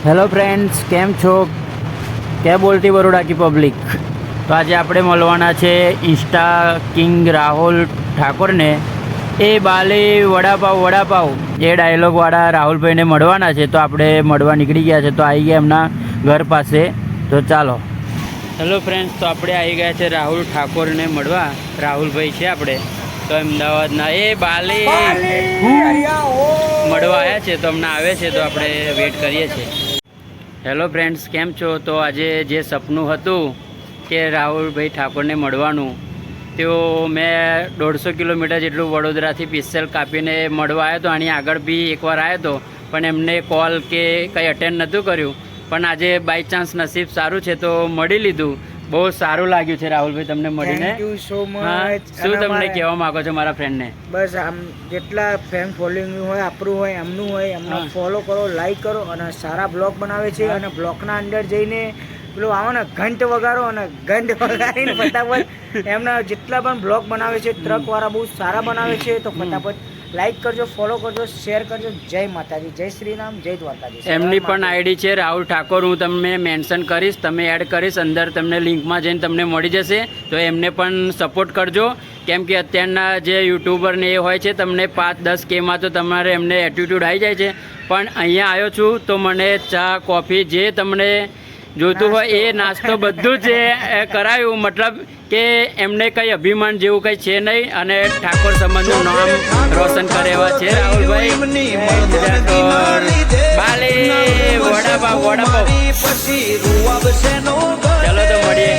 Hello friends, કેમ છો? क्या बोलती बरोड़ा की पब्लिक। तो आज આપણે મળવાના છે ઇન્સ્ટા કિંગ રાહુલ ઠાકોરને। એ બાલે વડાપાવ એ ડાયલોગવાળા રાહુલભાઈને મળવાના છે। તો આપણે મળવા નીકળી ગયા છે, તો આવી ગયા એમના ઘર પાસે। તો ચાલો। હેલો ફ્રેન્ડ્સ, તો આપણે આવી ગયા છે રાહુલ ઠાકોરને મળવા। રાહુલભાઈ છે આપણે તો અમદાવાદના। એ બાલે મળવા આવ્યા છે, તો હમણાં આવે છે, તો આપણે વેટ કરીએ છીએ। હેલો ફ્રેન્ડ્સ, કેમ છો? તો આજે જે સપનું હતું કે રાહુલભાઈ ઠાકોરને મળવાનું, તેઓ મેં 150 કિલોમીટર જેટલું વડોદરાથી પિસ્સલ કાપીને મળવા આવ્યો હતો। આની આગળ બી એકવાર આવ્યો હતો, પણ એમને કોલ કે કંઈ અટેન્ડ નહોતું કર્યું। પણ આજે બાય ચાન્સ નસીબ સારું છે તો મળી લીધું। બહુ સારું લાગ્યું છે રાહુલભાઈ તમને મળીને। Thank you so much. શું તમને કહેવા માંગો છો મારા ફ્રેન્ડને? બસ આમ જેટલા ફેન ફોલોઈંગ હોય, આપણું હોય, એમનું હોય, એમને ફોલો કરો, લાઈક કરો અને સારા બ્લોગ બનાવે છે। અને બ્લોગના અંદર જઈને પેલું આવો ને ઘંટ વગાડો અને ઘંટ વગાડીને ફટાફટ એમના જેટલા પણ બ્લોગ બનાવે છે ટ્રકવાળા બહુ સારા બનાવે છે। તો ફટાફટ લાઈક કરજો, ફોલો કરજો, શેર કરજો। જય માતાજી, જય શ્રી રામ, જય દ્વારકાધીશ। એમની પણ આઈડી છે રાહુલ ઠાકોર, હું તમને મેન્શન કરીશ, તમે એડ કરીશ અંદર, તમને લિંકમાં જઈને તમને મળી જશે। તો એમને પણ સપોર્ટ કરજો, કેમ કે અત્યારના જે યુટ્યુબરને એ હોય છે તમને 5-10 કેમાં તો તમારે એમને એટીટ્યૂડ આવી જાય છે। પણ અહીંયા આવ્યો છું તો મને ચા કોફી જે તમને જોઈતું હોય એ નાસ્તો બધું જ કરાયું। મતલબ કે એમને કંઈ અભિમાન જેવું કંઈ છે નહીં અને ઠાકોર સમાજનું નામ રોશન કરે એવા છે રાહુલભાઈ। બાલે વડાપાવ ચલો તો મળીએ।